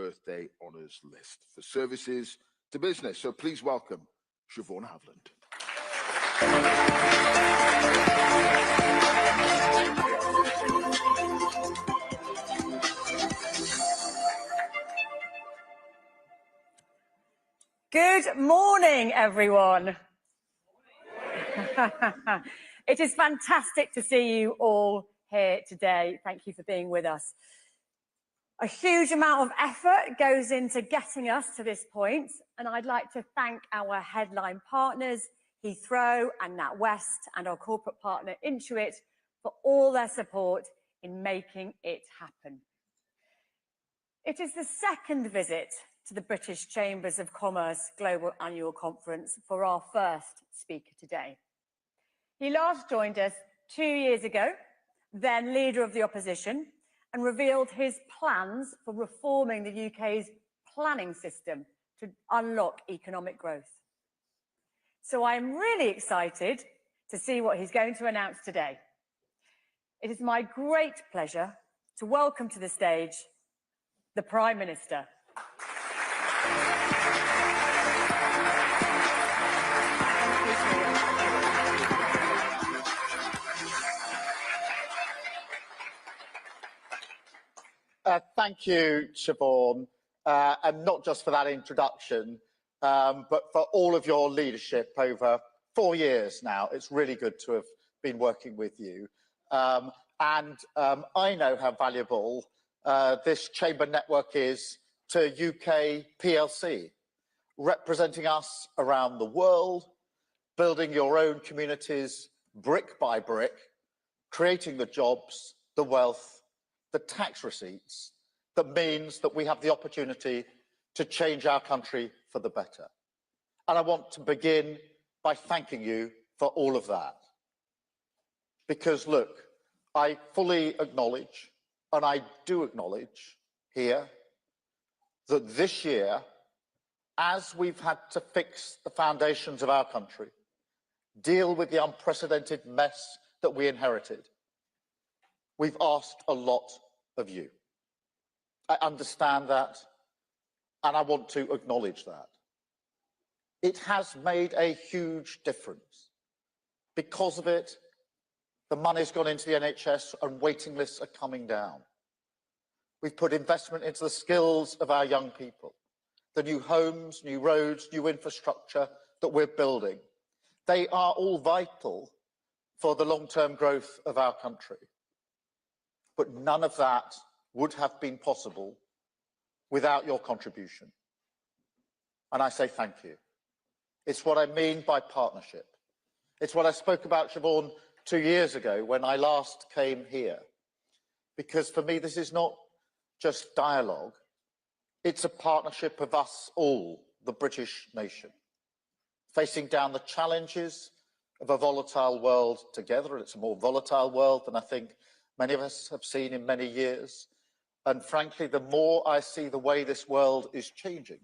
birthday honours list for services to business. So please welcome Siobhan Havland. Good morning, everyone. It is fantastic to see you all here today. Thank you for being with us. A huge amount of effort goes into getting us to this point, and I'd like to thank our headline partners, Heathrow and NatWest, and our corporate partner, Intuit, for all their support in making it happen. It is the second visit to the British Chambers of Commerce Global Annual Conference for our first speaker today. He last joined us 2 years ago, then leader of the opposition, and revealed his plans for reforming the UK's planning system to unlock economic growth. So I'm really excited to see what he's going to announce today. It is my great pleasure to welcome to the stage the Prime Minister. Thank you, Siobhan, and not just for that introduction, but for all of your leadership over 4 years now. It's really good to have been working with you. I know how valuable this chamber network is to UK PLC, representing us around the world, building your own communities brick by brick, creating the jobs, the wealth, the tax receipts that means that we have the opportunity to change our country for the better. And I want to begin by thanking you for all of that. Because look, I fully acknowledge, and I do acknowledge here, that this year, as we've had to fix the foundations of our country, deal with the unprecedented mess that we inherited, we've asked a lot of you. I understand that, and I want to acknowledge that. It has made a huge difference. Because of it, the money's gone into the NHS and waiting lists are coming down. We've put investment into the skills of our young people, the new homes, new roads, new infrastructure that we're building. They are all vital for the long-term growth of our country. But none of that would have been possible without your contribution. And I say thank you. It's what I mean by partnership. It's what I spoke about, Siobhan, 2 years ago when I last came here. Because for me, this is not just dialogue. It's a partnership of us all, the British nation, facing down the challenges of a volatile world together. And it's a more volatile world than I think many of us have seen in many years. And frankly, the more I see the way this world is changing,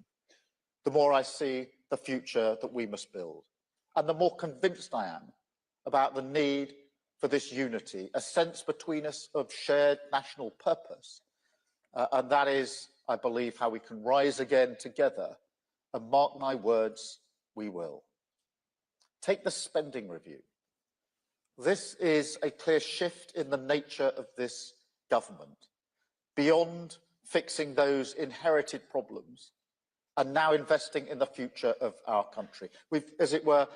the more I see the future that we must build. And the more convinced I am about the need for this unity, a sense between us of shared national purpose. And that is, I believe, how we can rise again together. And mark my words, we will. Take the spending review. This is a clear shift in the nature of this government, beyond fixing those inherited problems and now investing in the future of our country. We've, as it were,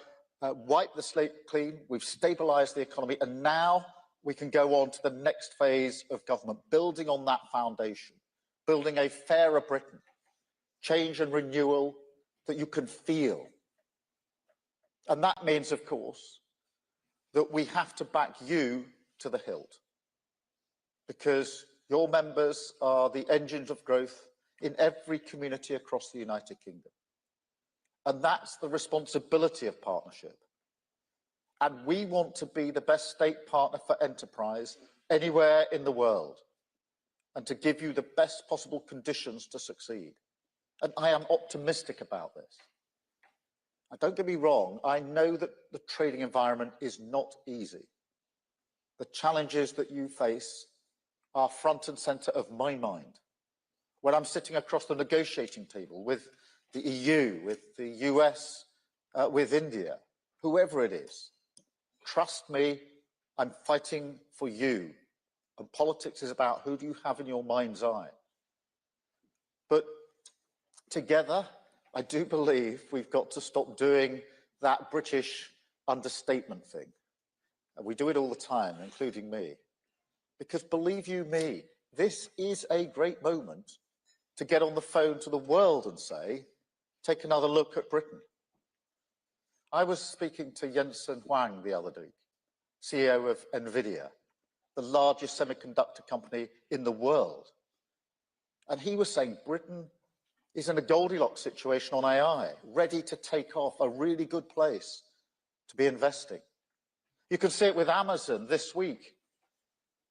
wiped the slate clean, we've stabilised the economy, and now we can go on to the next phase of government, building on that foundation, building a fairer Britain, change and renewal that you can feel. And that means, of course, that we have to back you to the hilt, because your members are the engines of growth in every community across the United Kingdom. And that's the responsibility of partnership. And we want to be the best state partner for enterprise anywhere in the world, and to give you the best possible conditions to succeed. And I am optimistic about this. And don't get me wrong, I know that the trading environment is not easy. The challenges that you face are front and centre of my mind. when I'm sitting across the negotiating table with the EU, with the US, with India, whoever it is, trust me, I'm fighting for you. And politics is about who do you have in your mind's eye. But together, I do believe we've got to stop doing that British understatement thing. And we do it all the time, including me. Because believe you me, this is a great moment to get on the phone to the world and say, take another look at Britain. I was speaking to Jensen Huang the other day, CEO of NVIDIA, the largest semiconductor company in the world. And he was saying Britain is in a Goldilocks situation on AI, ready to take off, a really good place to be investing. You can see it with Amazon this week,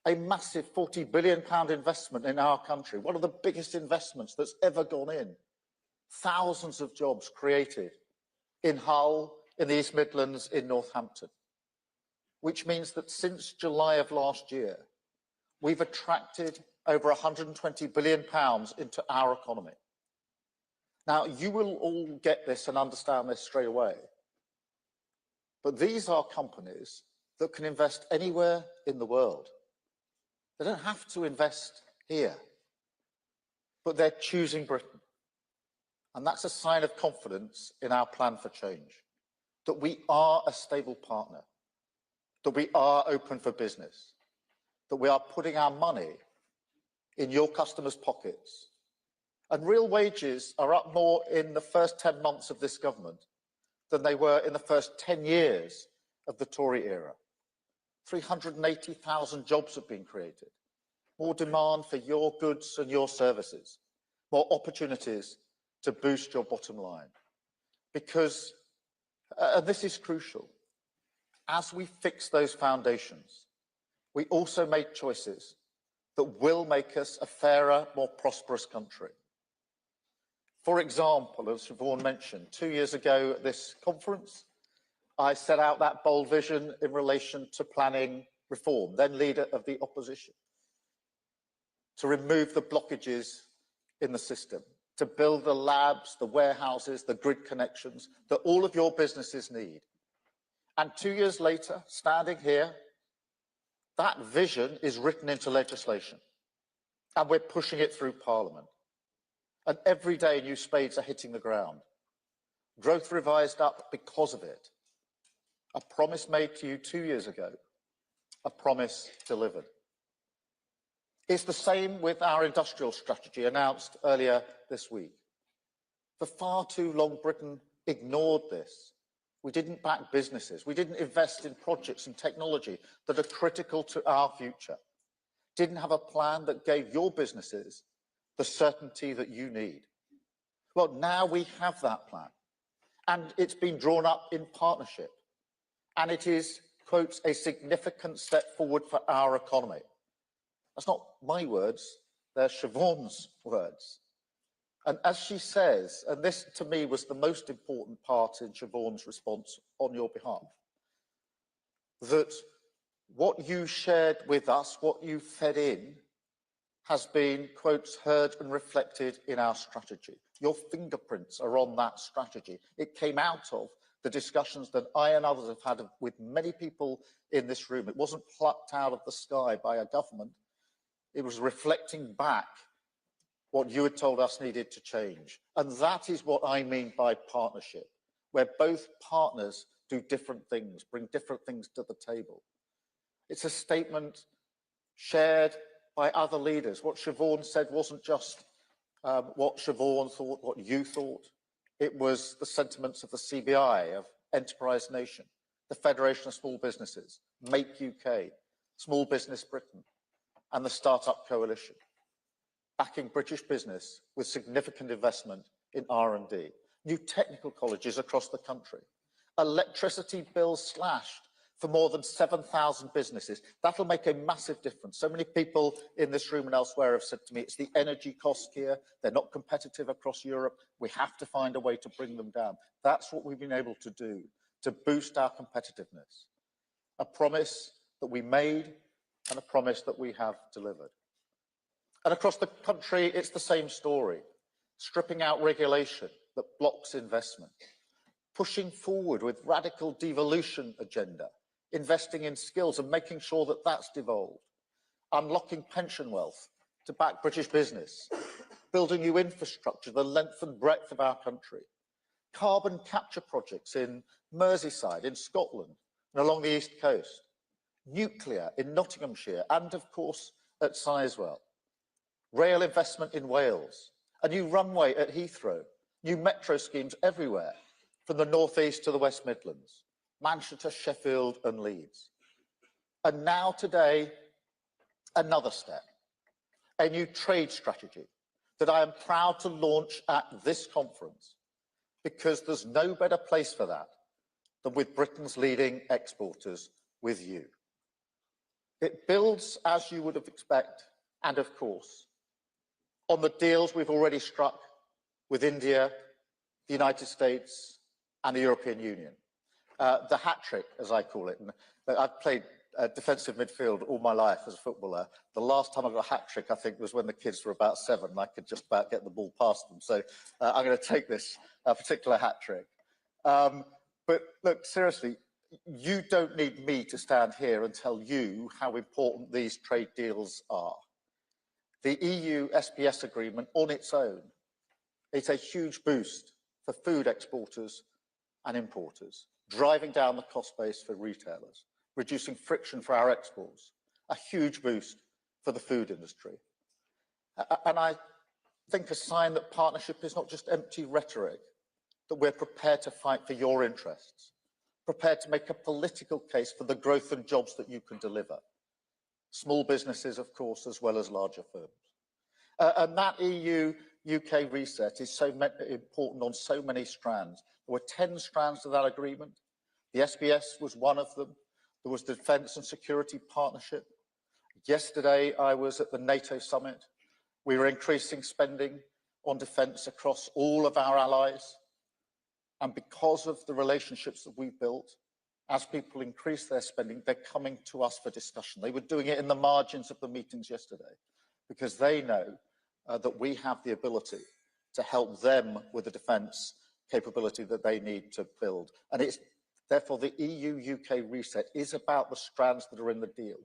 a massive £40 billion investment in our country, one of the biggest investments that's ever gone in. Thousands of jobs created in Hull, in the East Midlands, in Northampton, which means that since July of last year, we've attracted over £120 billion into our economy. Now, you will all get this and understand this straight away, but these are companies that can invest anywhere in the world. They don't have to invest here, but they're choosing Britain. And that's a sign of confidence in our plan for change, that we are a stable partner, that we are open for business, that we are putting our money in your customers' pockets. And real wages are up more in the first 10 months of this government than they were in the first 10 years of the Tory era. 380,000 jobs have been created, more demand for your goods and your services, more opportunities to boost your bottom line. Because, and this is crucial, as we fix those foundations, we also made choices that will make us a fairer, more prosperous country. For example, as Siobhan mentioned, 2 years ago at this conference, I set out that bold vision in relation to planning reform, then leader of the opposition, to remove the blockages in the system, to build the labs, the warehouses, the grid connections that all of your businesses need. And 2 years later, standing here, that vision is written into legislation, and we're pushing it through Parliament. And every day new spades are hitting the ground. Growth revised up because of it. A promise made to you 2 years ago, a promise delivered. It's the same with our industrial strategy announced earlier this week. For far too long, Britain ignored this. We didn't back businesses. We didn't invest in projects and technology that are critical to our future. Didn't have a plan that gave your businesses the certainty that you need. Well, now we have that plan, and it's been drawn up in partnership, and it is, quote, a significant step forward for our economy. That's not my words, they're Siobhan's words. And as she says, and this to me was the most important part in Siobhan's response on your behalf, that what you shared with us, what you fed in, has been, quotes, heard and reflected in our strategy. Your fingerprints are on that strategy. It came out of the discussions that I and others have had with many people in this room. It wasn't plucked out of the sky by a government. It was reflecting back what you had told us needed to change. And that is what I mean by partnership, where both partners do different things, bring different things to the table. It's a statement shared by other leaders. What Siobhan said wasn't just what Siobhan thought, what you thought. It was the sentiments of the CBI, of Enterprise Nation, the Federation of Small Businesses, Make UK, Small Business Britain, and the Startup Coalition, backing British business with significant investment in R&D, new technical colleges across the country, electricity bills slashed for more than 7,000 businesses. That'll make a massive difference. So many people in this room and elsewhere have said to me, it's the energy costs here. They're not competitive across Europe. We have to find a way to bring them down. That's what we've been able to do to boost our competitiveness. A promise that we made and a promise that we have delivered. And across the country, it's the same story, stripping out regulation that blocks investment, pushing forward with radical devolution agenda, investing in skills and making sure that that's devolved, unlocking pension wealth to back British business, building new infrastructure the length and breadth of our country, carbon capture projects in Merseyside, in Scotland, and along the East Coast, nuclear in Nottinghamshire, and of course at Sizewell, rail investment in Wales, a new runway at Heathrow, new metro schemes everywhere, from the North East to the West Midlands, Manchester, Sheffield and Leeds. And now today, another step, a new trade strategy that I am proud to launch at this conference, because there's no better place for that than with Britain's leading exporters, with you. It builds, as you would have expected, and of course, on the deals we've already struck with India, the United States and the European Union. The hat trick, as I call it. And I've played defensive midfield all my life as a footballer. The last time I got a hat trick, I think, was when the kids were about 7 and I could just about get the ball past them. So I'm going to take this particular hat trick. But look, seriously, you don't need me to stand here and tell you how important these trade deals are. The EU SPS agreement on its own is a huge boost for food exporters and importers, driving down the cost base for retailers, reducing friction for our exports, a huge boost for the food industry. And I think a sign that partnership is not just empty rhetoric, that we're prepared to fight for your interests, prepared to make a political case for the growth and jobs that you can deliver. Small businesses, of course, as well as larger firms. And that EU-UK reset is so important on so many strands. There were 10 strands to that agreement. The SBS was one of them. There was the Defence and Security Partnership. Yesterday, I was at the NATO summit. We were increasing spending on defence across all of our allies. And because of the relationships that we've built, as people increase their spending, they're coming to us for discussion. They were doing it in the margins of the meetings yesterday, because they know that we have the ability to help them with the defence capability that they need to build. And it's therefore the EU-UK reset is about the strands that are in the deal,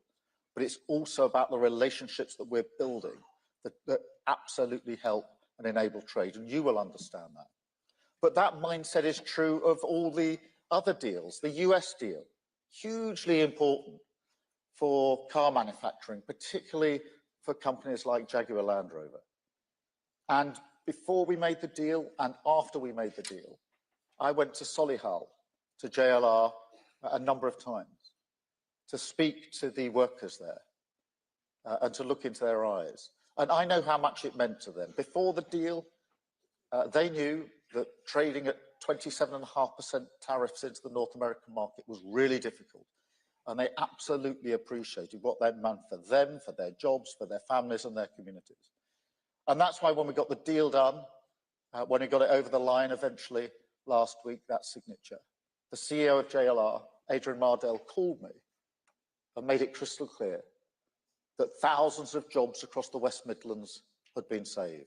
but it's also about the relationships that we're building that absolutely help and enable trade, and you will understand that. But that mindset is true of all the other deals. The US deal, hugely important for car manufacturing, particularly for companies like Jaguar Land Rover. And before we made the deal and after we made the deal, I went to Solihull, to JLR, a number of times to speak to the workers there and to look into their eyes. And I know how much it meant to them. Before the deal, they knew that trading at 27.5% tariffs into the North American market was really difficult. And they absolutely appreciated what that meant for them, for their jobs, for their families and their communities. And that's why when we got the deal done, when we got it over the line eventually last week, that signature, the CEO of JLR, Adrian Mardell, called me and made it crystal clear that thousands of jobs across the West Midlands had been saved.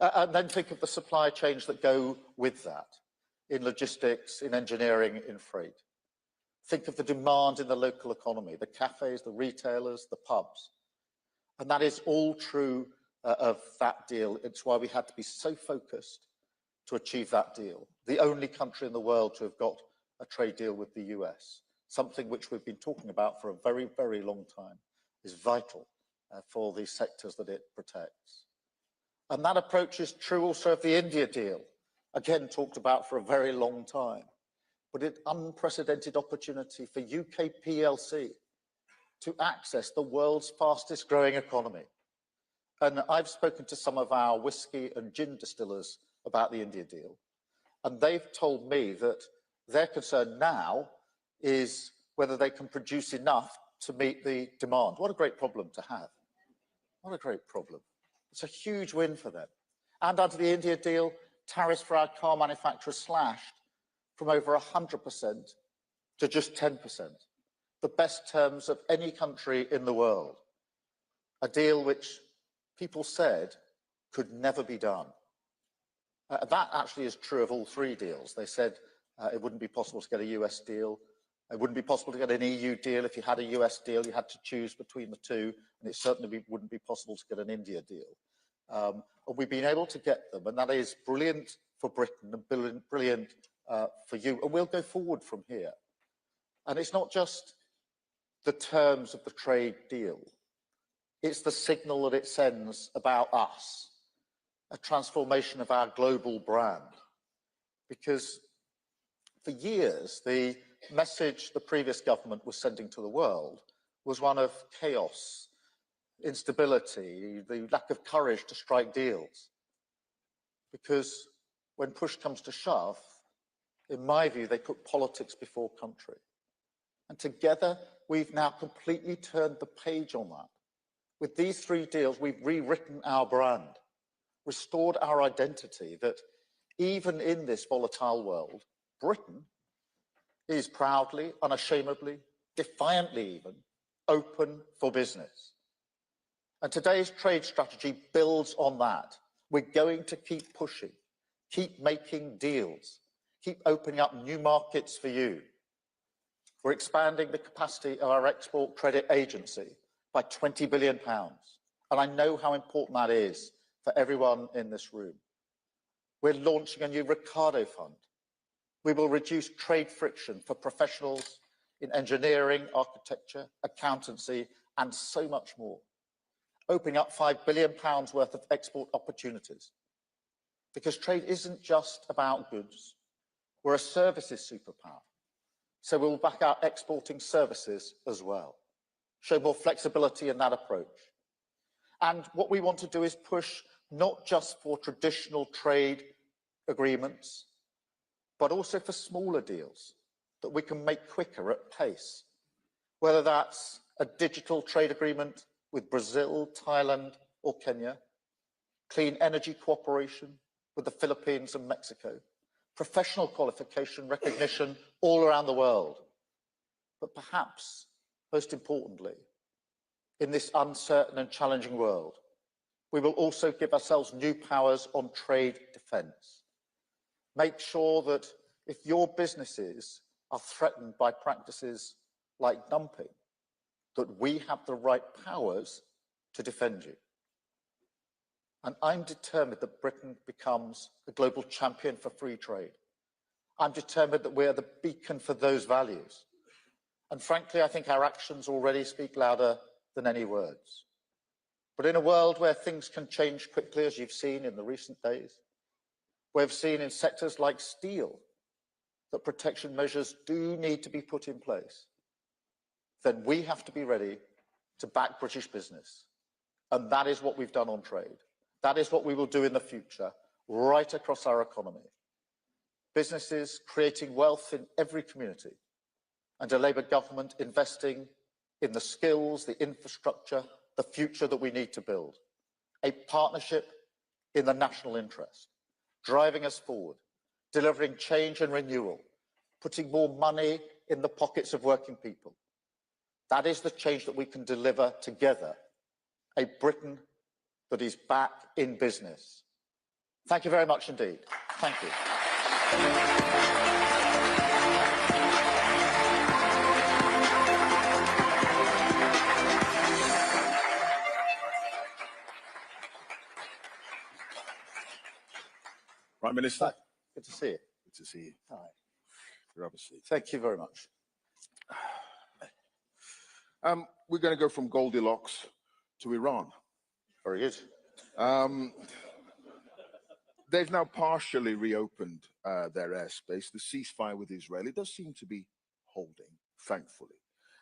And then think of the supply chains that go with that, in logistics, in engineering, in freight. Think of the demand in the local economy, the cafes, the retailers, the pubs. And that is all true of that deal. It's why we had to be so focused to achieve that deal. The only country in the world to have got a trade deal with the US, something which we've been talking about for a very, very long time, is vital for the sectors that it protects. And that approach is true also of the India deal, again talked about for a very long time, but an unprecedented opportunity for UK PLC to access the world's fastest growing economy. And I've spoken to some of our whiskey and gin distillers about the India deal, and they've told me that their concern now is whether they can produce enough to meet the demand. What a great problem to have. What a great problem. It's a huge win for them. And under the India deal, tariffs for our car manufacturers slashed from over 100% to just 10%, the best terms of any country in the world. A deal which people said could never be done. That actually is true of all three deals. They said it wouldn't be possible to get a US deal. It wouldn't be possible to get an EU deal. If you had a US deal, you had to choose between the two, and it certainly wouldn't be possible to get an India deal. And we've been able to get them, and that is brilliant for Britain and brilliant for you. And we'll go forward from here. And it's not just the terms of the trade deal. It's the signal that it sends about us, a transformation of our global brand. Because for years, the message the previous government was sending to the world was one of chaos, instability, the lack of courage to strike deals. Because when push comes to shove, in my view, they put politics before country. And together, we've now completely turned the page on that. With these three deals, we've rewritten our brand, restored our identity, that even in this volatile world, Britain is proudly, unashamedly, defiantly even, open for business. And today's trade strategy builds on that. We're going to keep pushing, keep making deals, keep opening up new markets for you. We're expanding the capacity of our export credit agency by £20 billion. And I know how important that is for everyone in this room. We're launching a new Ricardo Fund. We will reduce trade friction for professionals in engineering, architecture, accountancy, and so much more, opening up £5 billion worth of export opportunities. Because trade isn't just about goods. We're a services superpower. So we'll back our exporting services as well, show more flexibility in that approach. And what we want to do is push not just for traditional trade agreements, but also for smaller deals that we can make quicker at pace, whether that's a digital trade agreement with Brazil, Thailand, or Kenya, clean energy cooperation with the Philippines and Mexico, professional qualification recognition all around the world. But perhaps, most importantly, in this uncertain and challenging world, we will also give ourselves new powers on trade defence. Make sure that if your businesses are threatened by practices like dumping, that we have the right powers to defend you. And I'm determined that Britain becomes a global champion for free trade. I'm determined that we are the beacon for those values. And frankly, I think our actions already speak louder than any words. But in a world where things can change quickly, as you've seen in the recent days, we've seen in sectors like steel that protection measures do need to be put in place, then we have to be ready to back British business. And that is what we've done on trade. That is what we will do in the future, right across our economy. Businesses creating wealth in every community, and a Labour government investing in the skills, the infrastructure, the future that we need to build. A partnership in the national interest, driving us forward, delivering change and renewal, putting more money in the pockets of working people. That is the change that we can deliver together, a Britain that is back in business. Thank you very much indeed. Thank you. Prime Minister. Good to see you. Good to see you. Hi. You're obviously. Thank you very much. We're going to go from Goldilocks to Iran. Very good. They've now partially reopened their airspace. The ceasefire with Israel, it does seem to be holding, thankfully.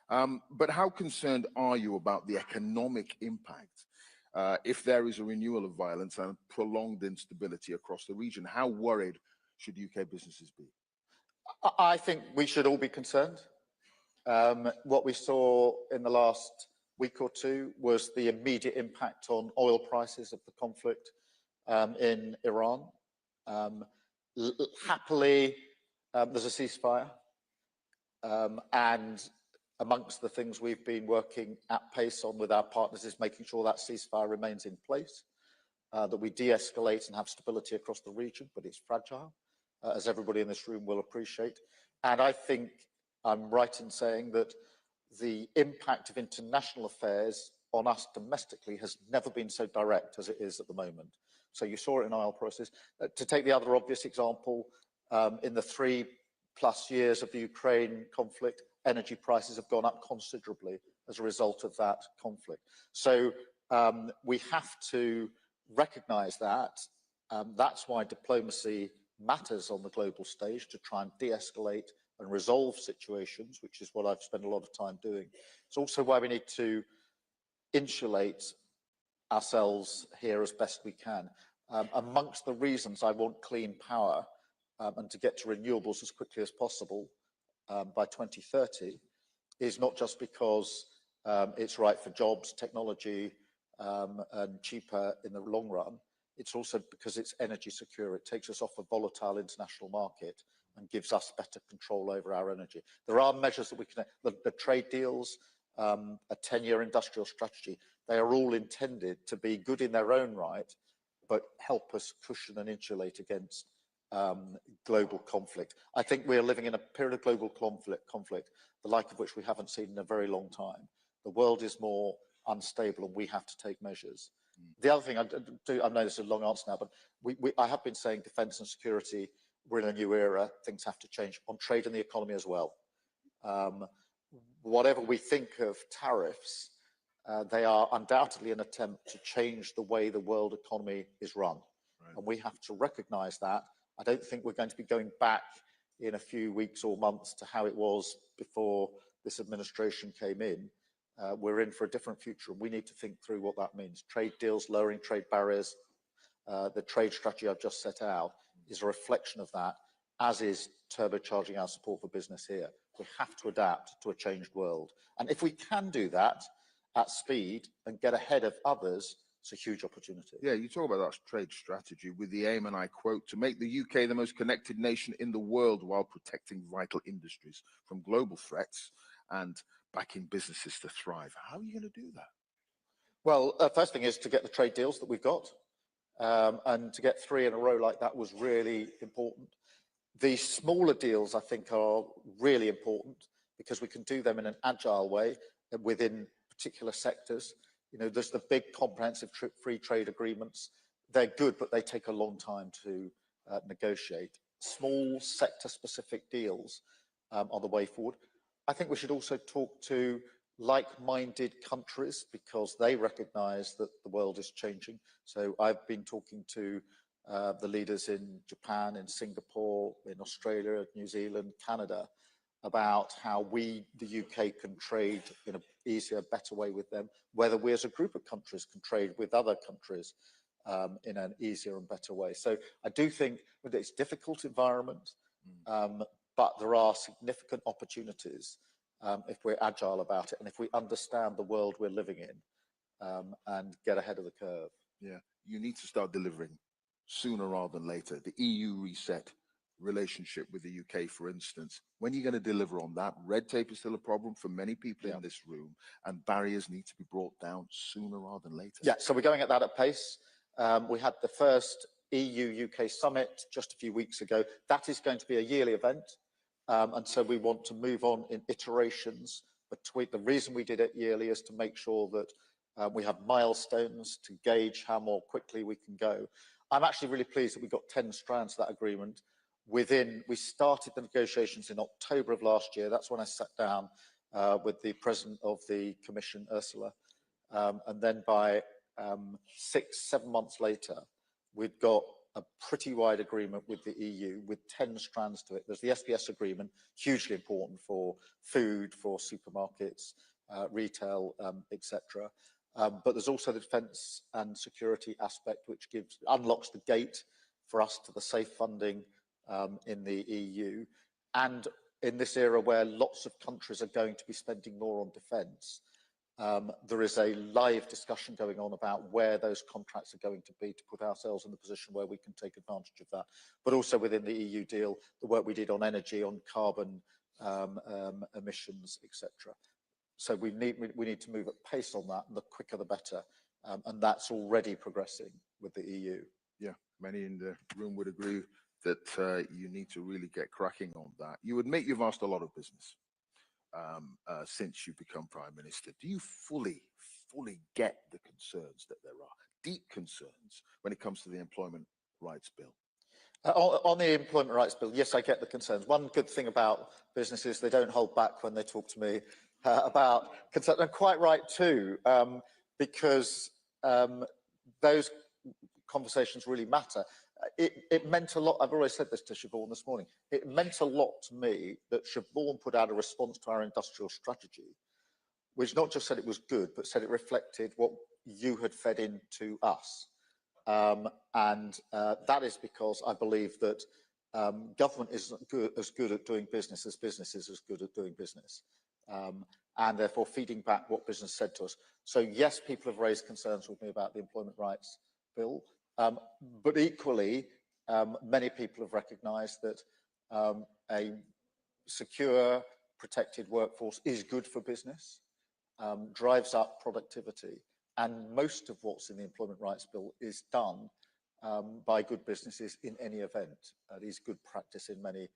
But how concerned are you about the economic impact if there is a renewal of violence and prolonged instability across the region? How worried should UK businesses be? I think we should all be concerned. What we saw in the last week or two was the immediate impact on oil prices of the conflict in Iran. Happily, there's a ceasefire, and amongst the things we've been working at pace on with our partners is making sure that ceasefire remains in place, that we de-escalate and have stability across the region, but it's fragile, as everybody in this room will appreciate. And I think I'm right in saying that the impact of international affairs on us domestically has never been so direct as it is at the moment. So you saw it in oil prices. To take the other obvious example, in the 3+ years of the Ukraine conflict, energy prices have gone up considerably as a result of that conflict. So we have to recognize that. That's why diplomacy matters on the global stage, to try and de-escalate and resolve situations, which is what I've spent a lot of time doing. It's also why we need to insulate ourselves here as best we can. Amongst the reasons I want clean power and to get to renewables as quickly as possible by 2030 is not just because it's right for jobs, technology, and cheaper in the long run. It's also because it's energy secure. It takes us off a volatile international market and gives us better control over our energy. There are measures that we can, the trade deals, a 10-year industrial strategy, they are all intended to be good in their own right, but help us cushion and insulate against global conflict. I think we are living in a period of global conflict, the like of which we haven't seen in a very long time. The world is more unstable and we have to take measures. The other thing I know this is a long answer now, but I have been saying defence and security, we're in a new era, things have to change on trade and the economy as well. Whatever we think of tariffs, they are undoubtedly an attempt to change the way the world economy is run. Right. And we have to recognise that. I don't think we're going to be going back in a few weeks or months to how it was before this administration came in. We're in for a different future, and we need to think through what that means. Trade deals, lowering trade barriers, the trade strategy I've just set out is a reflection of that, as is turbocharging our support for business here. We have to adapt to a changed world. And if we can do that at speed and get ahead of others, it's a huge opportunity. Yeah, you talk about that trade strategy with the aim, and I quote, to make the UK the most connected nation in the world while protecting vital industries from global threats and backing businesses to thrive. How are you going to do that? Well, first thing is to get the trade deals that we've got. And to get 3 in a row like that was really important. The smaller deals, I think, are really important because we can do them in an agile way within particular sectors. You know, there's the big comprehensive free trade agreements. They're good, but they take a long time to negotiate. Small sector-specific deals are the way forward. I think we should also talk to like-minded countries because they recognise that the world is changing. So I've been talking to the leaders in Japan, in Singapore, in Australia, New Zealand, Canada, about how we, the UK, can trade in an easier, better way with them, whether we as a group of countries can trade with other countries in an easier and better way. So I do think that it's a difficult environment, but there are significant opportunities if we're agile about it and if we understand the world we're living in and get ahead of the curve. Yeah, you need to start delivering sooner rather than later. The EU reset relationship with the UK, for instance, when are you going to deliver on that? Red tape is still a problem for many people in this room, and barriers need to be brought down sooner rather than later. Yeah, so we're going at that at pace. We had the first EU-UK summit just a few weeks ago. That is going to be a yearly event. And so we want to move on in iterations. Between the reason we did it yearly is to make sure that we have milestones to gauge how more quickly we can go. I'm actually really pleased that we got 10 strands of that agreement. We started the negotiations in October of last year. That's when I sat down with the President of the Commission, Ursula. And then by 6-7 months later, we'd got a pretty wide agreement with the EU with 10 strands to it. There's the SPS agreement, hugely important for food, for supermarkets, retail, etc. But there's also the defence and security aspect, which unlocks the gate for us to the safe funding in the EU. And in this era where lots of countries are going to be spending more on defence, there is a live discussion going on about where those contracts are going to be to put ourselves in the position where we can take advantage of that. But also within the EU deal, the work we did on energy, on carbon emissions, etc. So we need to move at pace on that, and the quicker the better. And that's already progressing with the EU. Yeah, many in the room would agree that you need to really get cracking on that. You admit you've asked a lot of business since you've become Prime Minister. Do you fully get the concerns that there are, deep concerns, when it comes to the Employment Rights Bill? On the Employment Rights Bill, yes, I get the concerns. One good thing about businesses, they don't hold back when they talk to me about concerns, and quite right too, because those conversations really matter. It meant a lot. I've already said this to Siobhan this morning. It meant a lot to me that Siobhan put out a response to our industrial strategy, which not just said it was good, but said it reflected what you had fed into us. And that is because I believe that government isn't as good at doing business as business is as good at doing business. And therefore feeding back what business said to us. So yes, people have raised concerns with me about the Employment Rights Bill, but equally, many people have recognised that a secure, protected workforce is good for business, drives up productivity, and most of what's in the Employment Rights Bill is done by good businesses in any event. It is good practice in many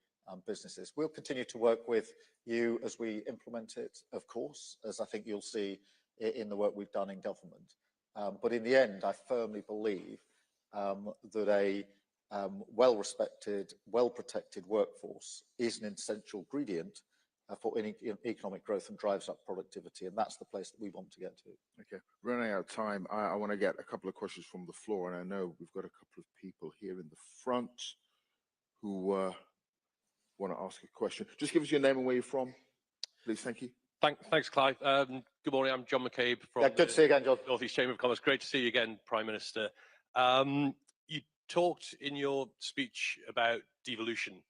businesses. We'll continue to work with you as we implement it, of course, as I think you'll see in the work we've done in government. But in the end, I firmly believe that a well-respected, well-protected workforce is an essential ingredient for economic growth and drives up productivity, and that's the place that we want to get to. Okay, running out of time, I want to get a couple of questions from the floor, and I know we've got a couple of people here in the front who want to ask a question. Just give us your name and where you're from, please. Thank you. Thanks, Clive. Good morning. I'm John McCabe from good to see you again, John. North East Chamber of Commerce. Great to see you again, Prime Minister. You talked in your speech about devolution,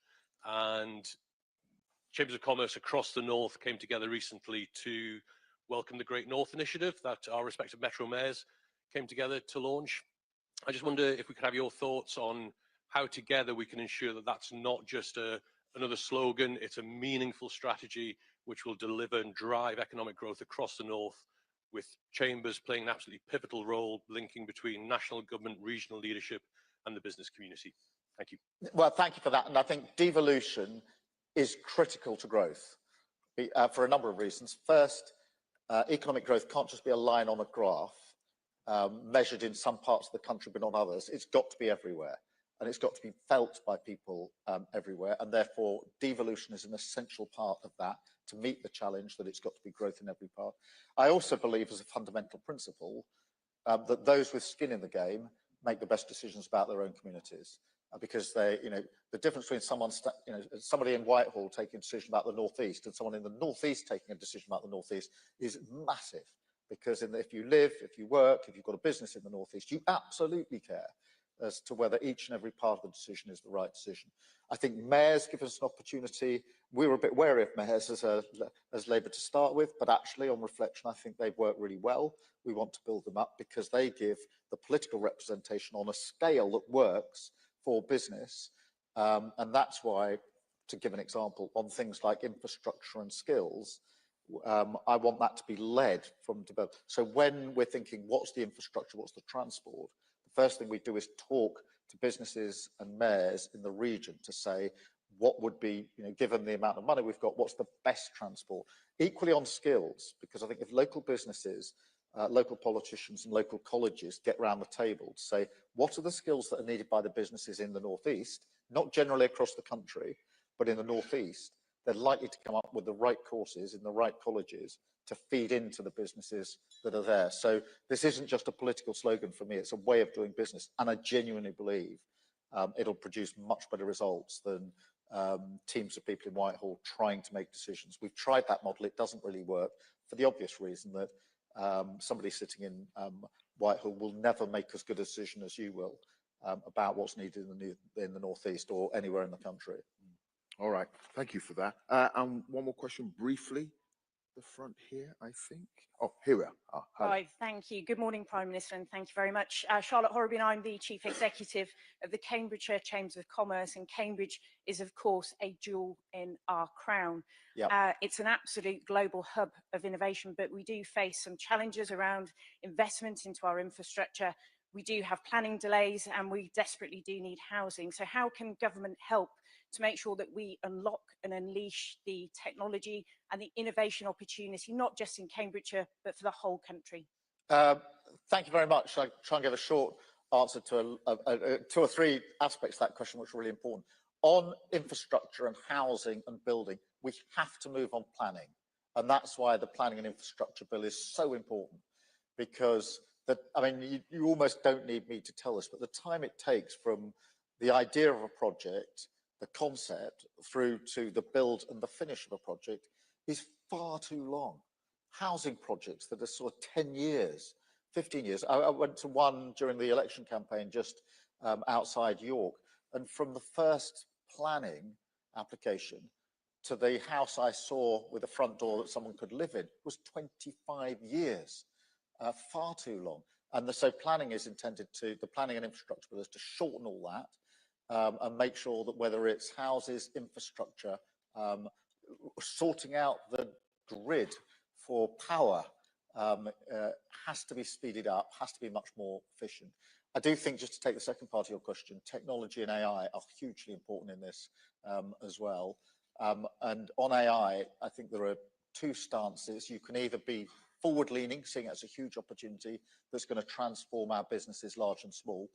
and Chambers of Commerce across the North came together recently to welcome the Great North Initiative that our respective Metro mayors came together to launch. I just wonder if we could have your thoughts on how together we can ensure that that's not just another slogan, it's a meaningful strategy which will deliver and drive economic growth across the North, with Chambers playing an absolutely pivotal role linking between national government, regional leadership and the business community. Thank you. Well, thank you for that. And I think devolution is critical to growth for a number of reasons. First, economic growth can't just be a line on a graph measured in some parts of the country but not others. It's got to be everywhere, and it's got to be felt by people everywhere, and therefore devolution is an essential part of that to meet the challenge that it's got to be growth in every part. I also believe, as a fundamental principle, that those with skin in the game make the best decisions about their own communities, because they, the difference between somebody in Whitehall taking a decision about the North East and someone in the North East taking a decision about the North East is massive. Because if you live, if you work, if you've got a business in the North East, you absolutely care as to whether each and every part of the decision is the right decision. I think mayors give us an opportunity. We were a bit wary of mayors as Labour to start with, but actually on reflection, I think they've worked really well. We want to build them up because they give the political representation on a scale that works for business. And that's why, to give an example, on things like infrastructure and skills, I want that to be led from development. So when we're thinking, what's the infrastructure, what's the transport, the first thing we do is talk to businesses and mayors in the region to say, what would be, given the amount of money we've got, what's the best transport? Equally on skills, because I think if local businesses, local politicians and local colleges get round the table to say, what are the skills that are needed by the businesses in the North East, not generally across the country, but in the North East, they're likely to come up with the right courses in the right colleges to feed into the businesses that are there. So this isn't just a political slogan for me, it's a way of doing business. And I genuinely believe it'll produce much better results than teams of people in Whitehall trying to make decisions. We've tried that model, it doesn't really work for the obvious reason that somebody sitting in Whitehall will never make as good a decision as you will about what's needed in the North East or anywhere in the country. All right, thank you for that. And one more question briefly. the front here, I think. Oh, here we are. Oh, Right, thank you. Good morning, Prime Minister, and thank you very much. Charlotte Horrobin, I'm the Chief Executive of the Cambridgeshire Chambers of Commerce, and Cambridge is, of course, a jewel in our crown. Yep. It's an absolute global hub of innovation, but we do face some challenges around investment into our infrastructure. We do have planning delays, and we desperately do need housing. So how can government help to make sure that we unlock and unleash the technology and the innovation opportunity, not just in Cambridgeshire, but for the whole country? Thank you very much. I'll try and give a short answer to two or three aspects of that question, which are really important. On infrastructure and housing and building, we have to move on planning. And that's why the planning and infrastructure bill is so important, because you almost don't need me to tell this, but the time it takes from the idea of a project, the concept, through to the build and the finish of a project is far too long. Housing projects that are sort of 10 years, 15 years. I went to one during the election campaign just outside York, and from the first planning application to the house I saw with a front door that someone could live in was 25 years, far too long. And so planning is intended to, the planning and infrastructure bill is to shorten all that. And make sure that whether it's houses, infrastructure, sorting out the grid for power has to be speeded up, has to be much more efficient. I do think, just to take the second part of your question, technology and AI are hugely important in this as well. And on AI, I think there are two stances. You can either be forward-leaning, seeing it as a huge opportunity that's going to transform our businesses, large and small,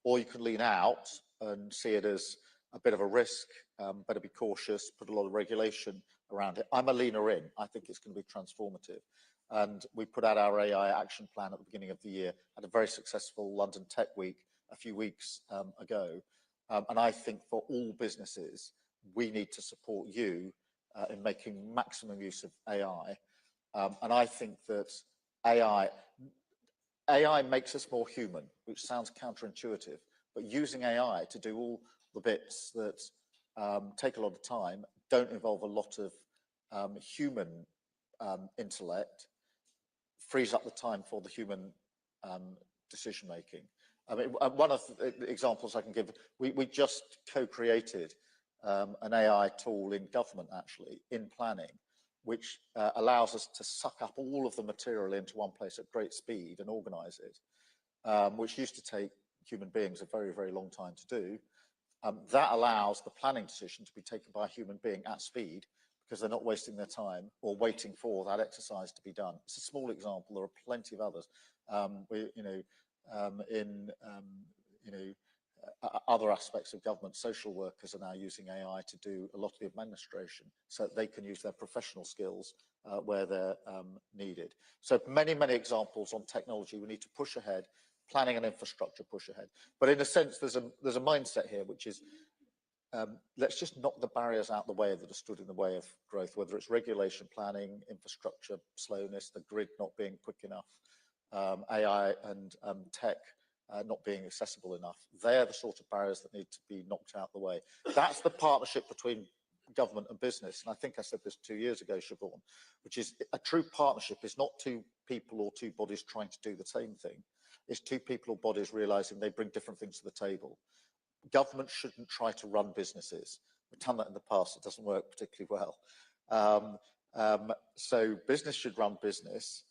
or you can lean out and see it as a bit of a risk, better be cautious, put a lot of regulation around it. I'm a leaner in. I think it's going to be transformative. And we put out our AI action plan at the beginning of the year, had a very successful London Tech Week a few weeks ago. And I think for all businesses, we need to support you in making maximum use of AI. And I think that AI makes us more human, which sounds counterintuitive, but using AI to do all the bits that take a lot of time, don't involve a lot of human intellect, frees up the time for the human decision making. I mean, one of the examples I can give, we just co-created an AI tool in government, actually, in planning, which allows us to suck up all of the material into one place at great speed and organize it, which used to take human beings a very, very long time to do. That allows the planning decision to be taken by a human being at speed, because they're not wasting their time or waiting for that exercise to be done. It's a small example. There are plenty of others. Other aspects of government, social workers are now using AI to do a lot of the administration, so that they can use their professional skills where they're needed. So many, many examples on technology. We need to push ahead, planning and infrastructure push ahead. But in a sense, there's a mindset here, which is let's just knock the barriers out the way that are stood in the way of growth, whether it's regulation, planning, infrastructure, slowness, the grid not being quick enough, AI and tech not being accessible enough. They're the sort of barriers that need to be knocked out the way. That's the partnership between government and business. And I think I said this 2 years ago, Siobhan, which is a true partnership is not two people or two bodies trying to do the same thing. It's two people or bodies realizing they bring different things to the table. Government shouldn't try to run businesses. We've done that in the past. It doesn't work particularly well. So business should run business.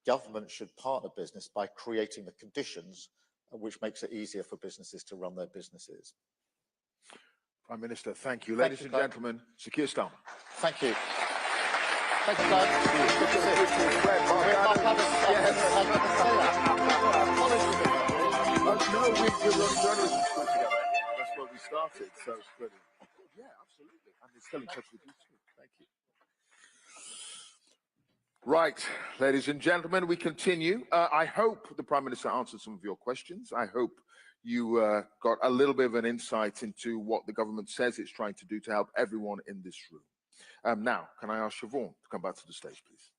Government should partner business by creating the conditions which makes it easier for businesses to run their businesses. Prime Minister, thank you. Ladies and gentlemen, Sir Keir Starmer. Thank you. Thank you, Clive. No, we run journalism school together. That's where we started, so it's brilliant. Yeah, absolutely. And he's still in touch with you too. Thank you. Right, ladies and gentlemen, we continue. I hope the Prime Minister answered some of your questions. I hope you got a little bit of an insight into what the government says it's trying to do to help everyone in this room. Now, can I ask Siobhan to come back to the stage, please?